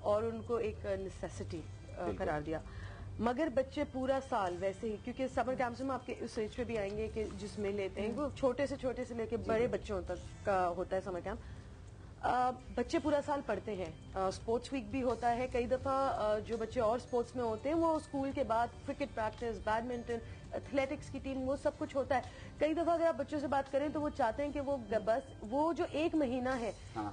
اور ان کو ایک نیسیسٹی قرار دیا. مگر بچے پورا سال ویسے ہی, کیونکہ سمر کیمپس میں آپ کے اس ایج پہ بھی آئیں گے کہ جس میں لیتے ہیں وہ چھوٹے سے لے کے بڑے بچوں تک کا ہوتا ہے سمر کیمپ. بچے پورا سال پڑھتے ہیں, اسپورٹس ویک بھی ہوتا ہے. کئی دفعہ جو بچے اور اسپورٹس میں ہوتے ہیں وہ اسکول کے بعد کرکٹ پریکٹس, بیڈمنٹن, ایتھلیٹکس کی ٹیم, وہ سب کچھ ہوتا ہے. کئی دفعہ اگر آپ بچوں سے بات کریں تو وہ چاہتے ہیں کہ وہ بس وہ جو 1 مہینہ ہے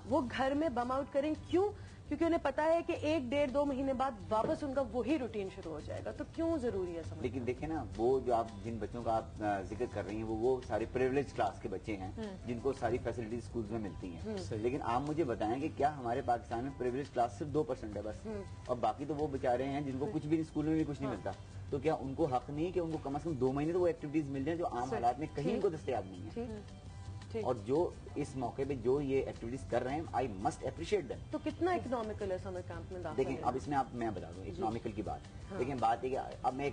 وہ گھر میں بم آؤٹ کریں. کیوں؟ کیونکہ انہیں پتا ہے کہ 1 ڈیڑھ 2 مہینے بعد واپس ان کا وہی روٹین شروع ہو جائے گا. تو کیوں ضروری ہے سمجھ؟ لیکن دیکھیں نا, وہ جو آپ جن بچوں کا آپ ذکر کر رہی ہیں وہ سارے پریولیج کلاس کے بچے ہیں جن کو ساری فیسلٹیز اسکولز میں ملتی ہیں. لیکن آپ مجھے بتائیں کہ کیا ہمارے پاکستان میں پریولیج کلاس صرف 2% ہے بس, اور باقی تو وہ بیچارے ہیں جن کو کچھ بھی اسکول میں بھی کچھ نہیں ملتا. تو کیا ان کو حق نہیں کہ ان کو کم از کم 2 مہینے تو وہ ایکٹیویٹیز مل جائیں جو عام حالات میں کہیں ان کو دستیاب نہیں ہے؟ اور جو اس موقع پہ جو یہ ایکٹیویٹیز کر رہے ہیں, آئی مسٹ اپریشیٹ دیم. تو کتنا اکنامیکل ہے سمر کیمپ میں داخلہ؟ دیکھیں اب اس میں میں بتا دوں اکنامیکل کی بات. لیکن بات یہ کہ اب میں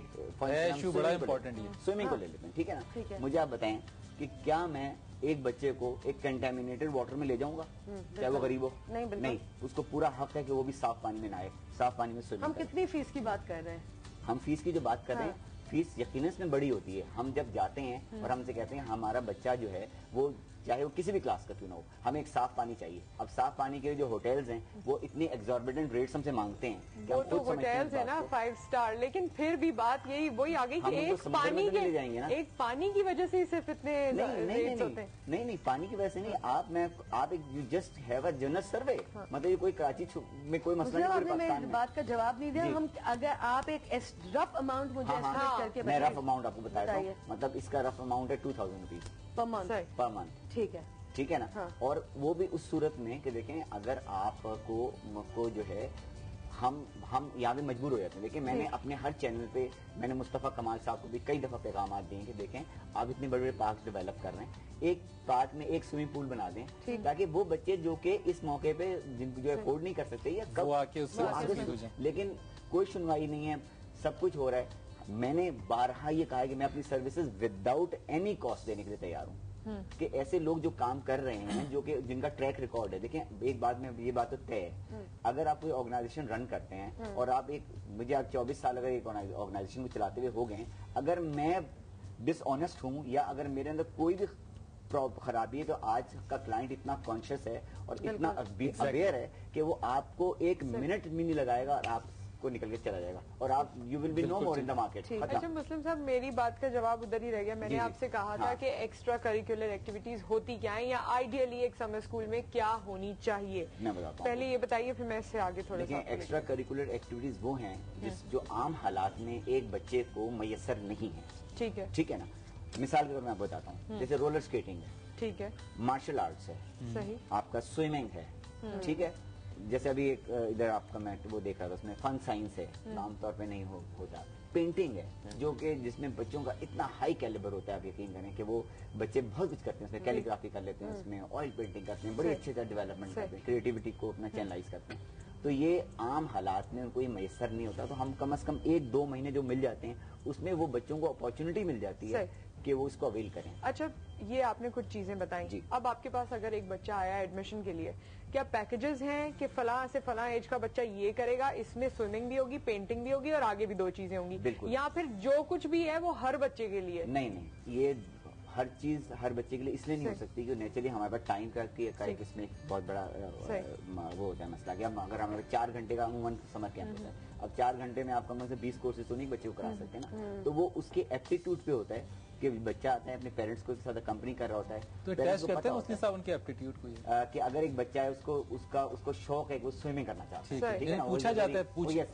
سوئمنگ کو لے لیتے ہیں, ٹھیک ہے نا. مجھے آپ بتائیں کہ کیا میں ایک بچے کو ایک کنٹامینیٹڈ واٹر میں لے جاؤں گا چاہے وہ غریب ہو؟ نہیں, اس کو پورا حق ہے کہ وہ بھی صاف پانی میں نہائے, صاف پانی میں سوئمنگ. ہم کتنی فیس کی بات کر رہے ہیں؟ ہم فیس کی جو بات کر رہے ہیں, فیس یقیناً اس میں بڑی ہوتی ہے. ہم جب جاتے ہیں اور ہم سے کہتے ہیں ہمارا بچہ جو ہے وہ چاہے وہ کسی بھی کلاس کا کیوں نہ ہو, ہمیں ایک صاف پانی چاہیے. اب صاف پانی کے جو ہوٹلز ہیں وہ اتنی ایگزاربیٹنٹ ریٹس ہم سے مانگتے ہیں کہ وہ تو ہوٹلز ہیں نا 5 اسٹار, لیکن پھر بھی بات یہی وہی آ گئی کہ ایک پانی کی وجہ سے صرف اتنے ریٹس ہوتے ہیں. نہیں, پانی کی وجہ سے نہیں. آپ ایک just have a general survey, مطلب یہ کوئی کراچی میں کوئی مسئلہ نہیں. آپ نے بات کا جواب نہیں دیا. ہم اگر آپ ایک رف اماؤنٹ مجھے ایسٹیمیٹ کر کے میں رف اماؤنٹ آپ کو بتاتا ہوں, مطلب اس کا رف اماؤنٹ ہے 2000 روپیز پر منتھ. ٹھیک ہے نا. اور وہ بھی اس صورت میں کہ دیکھیں اگر آپ کو جو ہے ہم یہاں پہ مجبور ہو جاتے ہیں. لیکن میں نے اپنے ہر چینل پہ میں نے مصطفیٰ کمال صاحب کو بھی کئی دفعہ پیغامات دیے کہ دیکھیں آپ اتنے بڑے بڑے پارک ڈیولپ کر رہے ہیں, ایک پارک میں ایک سوئمنگ پول بنا دیں تاکہ وہ بچے جو کہ اس موقع پہ جن کو جو افورڈ نہیں کر سکتے یا کب, لیکن کوئی سنوائی نہیں ہے, سب کچھ ہو رہا ہے. میں نے بارہا یہ کہا کہ میں اپنی سروسز وداؤٹ اینی کاسٹ دینے کے لیے تیار ہوں کہ ایسے لوگ جو کام کر رہے ہیں جو کہ جن کا ٹریک ریکارڈ ہے. دیکھیں ایک بات میں یہ بات تو طے ہے, اگر آپ کوئی آرگنائزیشن رن کرتے ہیں اور آپ مجھے آپ 24 سال اگر ایک آرگنائزیشن کو چلاتے ہوئے ہو گئے ہیں, اگر میں ڈس آنےسٹ ہوں یا اگر میرے اندر کوئی بھی خرابی ہے تو آج کا کلائنٹ اتنا کانشیس ہے اور اتنا اویئر ہے کہ وہ آپ کو 1 منٹ بھی نہیں لگائے گا اور آپ کو نکل کے چلا جائے گا اور آپ you will be no more in the market. اچھا مسلم صاحب, میری بات کا جواب ادھر ہی رہ گیا. میں نے آپ سے کہا تھا کہ ایکسٹرا کریکولر ایکٹیویٹیز ہوتی کیا ہیں یا آئیڈیلی ایک سمر اسکول میں کیا ہونی چاہیے؟ میں بتاتا ہوں, پہلے یہ بتائیے پھر میں اس سے آگے تھوڑا سا. ایکسٹرا کریکولر ایکٹیویٹیز وہ ہیں جو عام حالات میں ایک بچے کو میسر نہیں ہے. ٹھیک ہے نا. مثال کے طور میں آپ بتاتا ہوں, جیسے رولر اسکیٹنگ ہے, ٹھیک ہے, مارشل آرٹس ہے, صحیح, آپ کا سوئمنگ ہے, ٹھیک ہے, جیسے ابھی ایک ادھر آپ کا میں وہ دیکھ رہا تھا اس میں فن سائنس ہے, عام طور پہ نہیں ہوتا. پینٹنگ ہے جو کہ جس میں بچوں کا اتنا ہائی کیلیبر ہوتا ہے, آپ یقین کریں کہ وہ بچے بہت کچھ کرتے ہیں اس میں, کیلیگرافی کر لیتے ہیں, اس میں آئل پینٹنگ کرتے ہیں, بڑی اچھے سے ڈیولپمنٹ کرتے ہیں, کریٹیوٹی کو اپنا چینلائز کرتے ہیں. تو یہ عام حالات میں ان کو یہ میسر نہیں ہوتا. تو ہم کم از کم 1-2 مہینے جو مل جاتے ہیں اس میں وہ بچوں کو اپارچونٹی مل جاتی ہے کہ وہ اس کو اویل کریں. اچھا یہ آپ نے کچھ چیزیں بتائیں. اب آپ کے پاس اگر ایک بچہ آیا ایڈمیشن کے لیے, کیا پیکیجز ہیں کہ فلاں سے فلاں ایج کا بچہ یہ کرے گا, اس میں سوئمنگ بھی ہوگی, پینٹنگ بھی ہوگی اور آگے بھی 2 چیزیں ہوں گی, یا پھر جو کچھ بھی ہے وہ ہر بچے کے لیے؟ نہیں, یہ ہر چیز ہر بچے کے لیے اس لیے نہیں ہو سکتی کہ نیچرلی ہمارے پاس ٹائم کا ایک اس میں بہت بڑا وہ ہوتا ہے مسئلہ کہ اگر ہمارے 4 گھنٹے کا عموماً سمر کیمپ ہوتا ہے, اب 4 گھنٹے میں آپ کم سے 20 کورسز تو نہیں بچے کو کرا سکتے نا. تو وہ اس کے ایپٹیٹیوڈ پہ ہوتا ہے کہ بچہ آتا ہے اپنے پیرنٹس کو ساتھ کمپنی کر رہا ہوتا ہے, تو ٹیسٹ کرتے ہیں مسلم صاحب ان کے ایپٹیٹیوڈ کو, کہ اگر ایک بچہ ہے اس کو شوق ہے کہ وہ سوئمنگ کرنا چاہتا ہے, ٹھیک ہے نا, پوچھا جاتا ہے.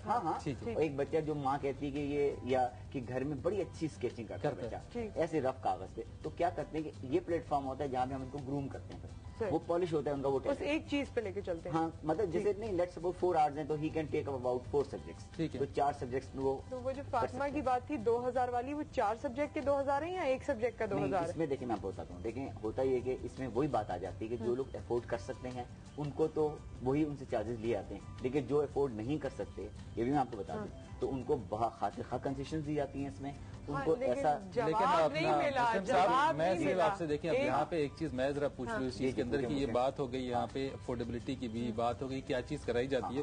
ہاں, ایک بچہ جو ماں کہتی ہے کہ یہ یا کہ گھر میں بڑی اچھی اسکیچنگ کرتا ہے بچہ ایسے رف کاغذ پہ, تو کیا کرتے ہیں کہ یہ پلیٹ فارم ہوتا ہے جہاں پہ ہم ان کو گروم کرتے ہیں, وہ پالش ہوتا ہے ان کا, وہ بس ایک چیز پہ لے کے چلتے ہیں. ہاں, مطلب جیسے نہیں لیٹس سپوز 4 آورز ہیں تو he can take about 4 subjects, تو 4 سبجیکٹس میں وہ جو فاطمہ کی بات تھی 2000 والی, وہ 4 سبجیکٹ کے 2000 ہیں یا ایک سبجیکٹ کا 2000؟ اس میں دیکھیں میں آپ بتاتا ہوں, دیکھیں ہوتا یہ کہ اس میں وہی بات آ جاتی ہے کہ جو لوگ افورڈ کر سکتے ہیں ان کو تو وہی ان سے چارجز لیے آتے ہیں, لیکن جو افورڈ نہیں کر سکتے, یہ بھی میں آپ کو بتا دوں, تو ان کو خاطر خواہ کنسیشن دی جاتی ہیں اس میں, ان کو ایسا. میں صرف آپ سے دیکھیں یہاں پہ ایک چیز میں ذرا پوچھ لوں اس چیز کے اندر کی یہ بات ہو گئی, یہاں پہ افورڈیبلٹی کی بھی بات ہو گئی, کیا چیز کرائی جاتی ہے.